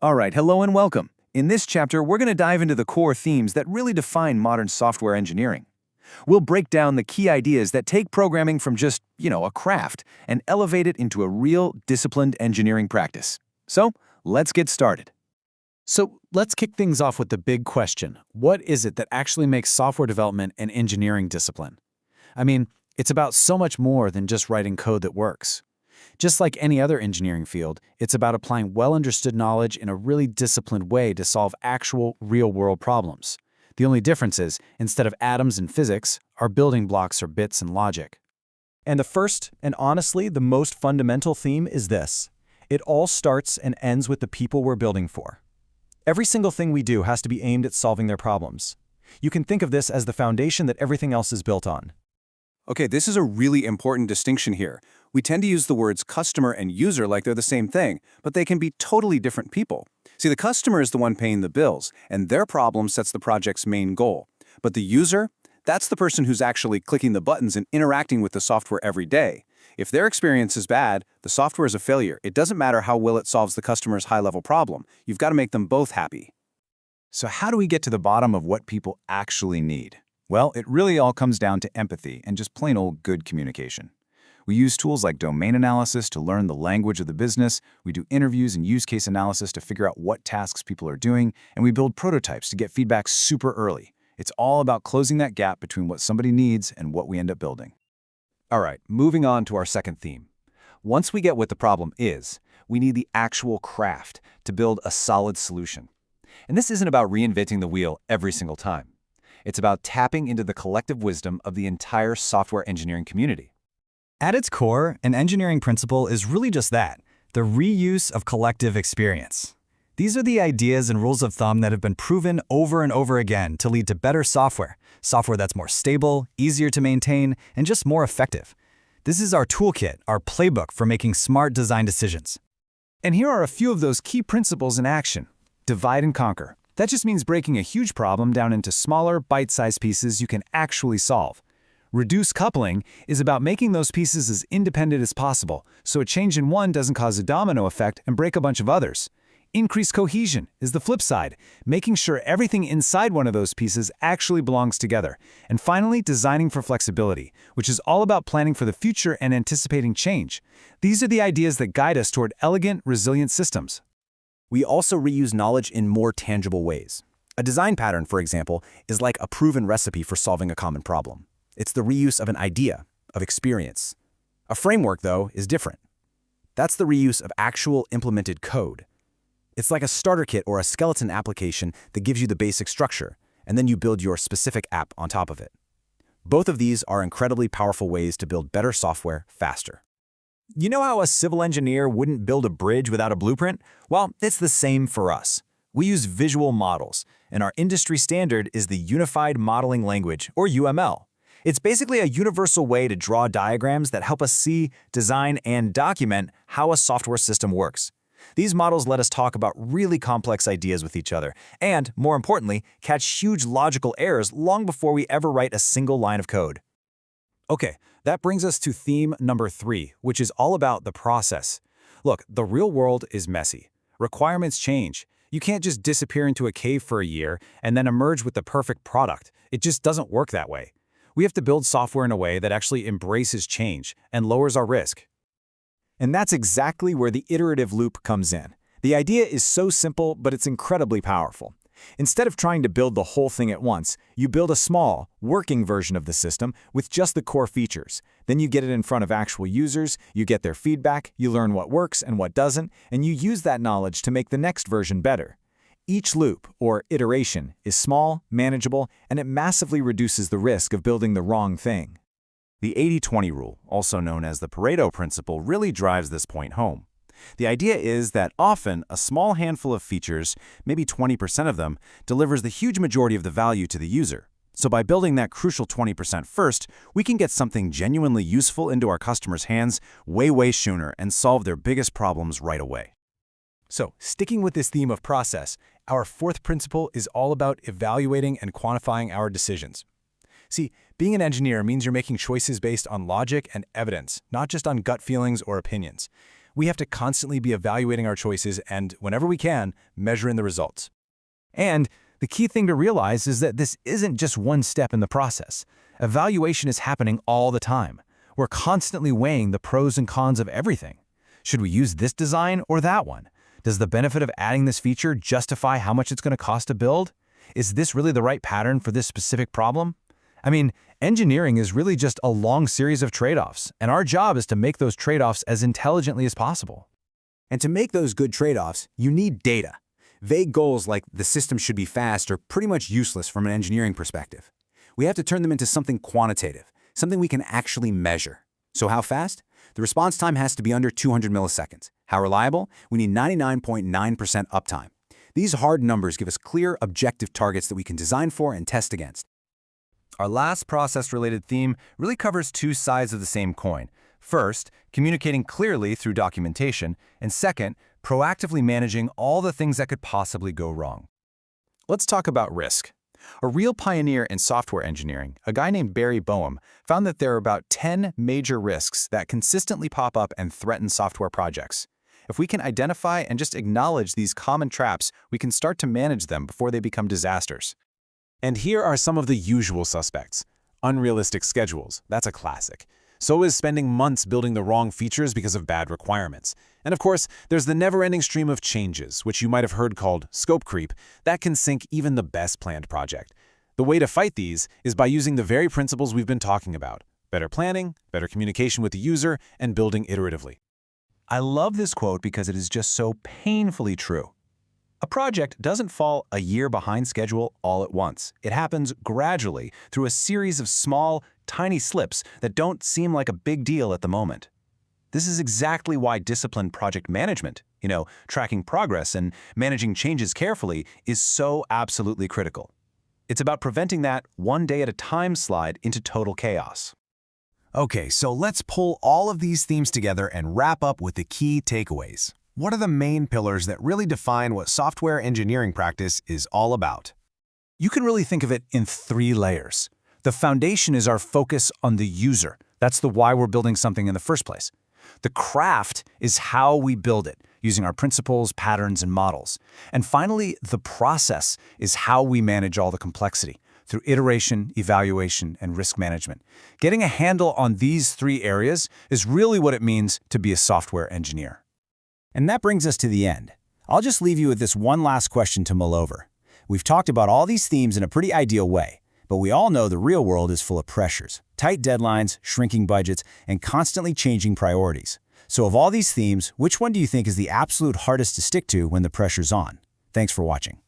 All right, hello and welcome. In this chapter, we're going to dive into the core themes that really define modern software engineering. We'll break down the key ideas that take programming from just, a craft and elevate it into a real, disciplined engineering practice. So, let's get started. So let's kick things off with the big question. What is it that actually makes software development an engineering discipline? I mean, it's about so much more than just writing code that works. Just like any other engineering field, it's about applying well-understood knowledge in a really disciplined way to solve actual, real-world problems. The only difference is, instead of atoms and physics, our building blocks are bits and logic. And the first, and honestly the most fundamental theme is this. It all starts and ends with the people we're building for. Every single thing we do has to be aimed at solving their problems. You can think of this as the foundation that everything else is built on. Okay, this is a really important distinction here. We tend to use the words customer and user like they're the same thing, but they can be totally different people. See, the customer is the one paying the bills, and their problem sets the project's main goal. But the user, that's the person who's actually clicking the buttons and interacting with the software every day. If their experience is bad, the software is a failure. It doesn't matter how well it solves the customer's high-level problem. You've got to make them both happy. So how do we get to the bottom of what people actually need? Well, it really all comes down to empathy and just plain old good communication. We use tools like domain analysis to learn the language of the business, we do interviews and use case analysis to figure out what tasks people are doing, and we build prototypes to get feedback super early. It's all about closing that gap between what somebody needs and what we end up building. All right, moving on to our second theme. Once we get what the problem is, we need the actual craft to build a solid solution. And this isn't about reinventing the wheel every single time. It's about tapping into the collective wisdom of the entire software engineering community. At its core, an engineering principle is really just that, the reuse of collective experience. These are the ideas and rules of thumb that have been proven over and over again to lead to better software that's more stable, easier to maintain, and just more effective. This is our toolkit, our playbook for making smart design decisions. And here are a few of those key principles in action. Divide and conquer. That just means breaking a huge problem down into smaller, bite-sized pieces you can actually solve. Reduce coupling is about making those pieces as independent as possible, so a change in one doesn't cause a domino effect and break a bunch of others. Increase cohesion is the flip side, making sure everything inside one of those pieces actually belongs together. And finally, designing for flexibility, which is all about planning for the future and anticipating change. These are the ideas that guide us toward elegant, resilient systems. We also reuse knowledge in more tangible ways. A design pattern, for example, is like a proven recipe for solving a common problem. It's the reuse of an idea, of experience. A framework, though, is different. That's the reuse of actual implemented code. It's like a starter kit or a skeleton application that gives you the basic structure, and then you build your specific app on top of it. Both of these are incredibly powerful ways to build better software faster. You know how a civil engineer wouldn't build a bridge without a blueprint? Well, it's the same for us. We use visual models, and our industry standard is the Unified Modeling Language, or UML. It's basically a universal way to draw diagrams that help us see, design, and document how a software system works. These models let us talk about really complex ideas with each other, and, more importantly, catch huge logical errors long before we ever write a single line of code. Okay, that brings us to theme number 3, which is all about the process. Look, the real world is messy. Requirements change. You can't just disappear into a cave for a year and then emerge with the perfect product. It just doesn't work that way. We have to build software in a way that actually embraces change and lowers our risk. And that's exactly where the iterative loop comes in. The idea is so simple, but it's incredibly powerful. Instead of trying to build the whole thing at once, you build a small, working version of the system with just the core features. Then you get it in front of actual users, you get their feedback, you learn what works and what doesn't, and you use that knowledge to make the next version better. Each loop, or iteration, is small, manageable, and it massively reduces the risk of building the wrong thing. The 80-20 rule, also known as the Pareto principle, really drives this point home. The idea is that often a small handful of features, maybe 20% of them, delivers the huge majority of the value to the user. So by building that crucial 20% first, we can get something genuinely useful into our customers' hands way sooner and solve their biggest problems right away. So, sticking with this theme of process, our fourth principle is all about evaluating and quantifying our decisions. See, being an engineer means you're making choices based on logic and evidence, not just on gut feelings or opinions. We have to constantly be evaluating our choices and, whenever we can, measuring the results. And the key thing to realize is that this isn't just one step in the process. Evaluation is happening all the time. We're constantly weighing the pros and cons of everything. Should we use this design or that one? Does the benefit of adding this feature justify how much it's going to cost to build? Is this really the right pattern for this specific problem? I mean, engineering is really just a long series of trade-offs, and our job is to make those trade-offs as intelligently as possible. And to make those good trade-offs, you need data. Vague goals like the system should be fast are pretty much useless from an engineering perspective. We have to turn them into something quantitative, something we can actually measure. So how fast? The response time has to be under 200 milliseconds. How reliable? We need 99.9% uptime. These hard numbers give us clear, objective targets that we can design for and test against. Our last process-related theme really covers two sides of the same coin. First, communicating clearly through documentation, and second, proactively managing all the things that could possibly go wrong. Let's talk about risk. A real pioneer in software engineering, a guy named Barry Boehm, found that there are about 10 major risks that consistently pop up and threaten software projects. If we can identify and just acknowledge these common traps, we can start to manage them before they become disasters. And here are some of the usual suspects. Unrealistic schedules, that's a classic. So is spending months building the wrong features because of bad requirements. And of course, there's the never-ending stream of changes, which you might have heard called scope creep, that can sink even the best planned project. The way to fight these is by using the very principles we've been talking about: better planning, better communication with the user, and building iteratively. I love this quote because it is just so painfully true. A project doesn't fall a year behind schedule all at once. It happens gradually through a series of small, tiny slips that don't seem like a big deal at the moment. This is exactly why disciplined project management, tracking progress and managing changes carefully, is so absolutely critical. It's about preventing that one day at a time slide into total chaos. Okay, so let's pull all of these themes together and wrap up with the key takeaways. What are the main pillars that really define what software engineering practice is all about? You can really think of it in 3 layers. The foundation is our focus on the user. That's the why we're building something in the first place. The craft is how we build it, using our principles, patterns, and models. And finally, the process is how we manage all the complexity, through iteration, evaluation, and risk management. Getting a handle on these 3 areas is really what it means to be a software engineer. And that brings us to the end. I'll just leave you with this one last question to mull over. We've talked about all these themes in a pretty ideal way, but we all know the real world is full of pressures, tight deadlines, shrinking budgets, and constantly changing priorities. So of all these themes, which one do you think is the absolute hardest to stick to when the pressure's on? Thanks for watching.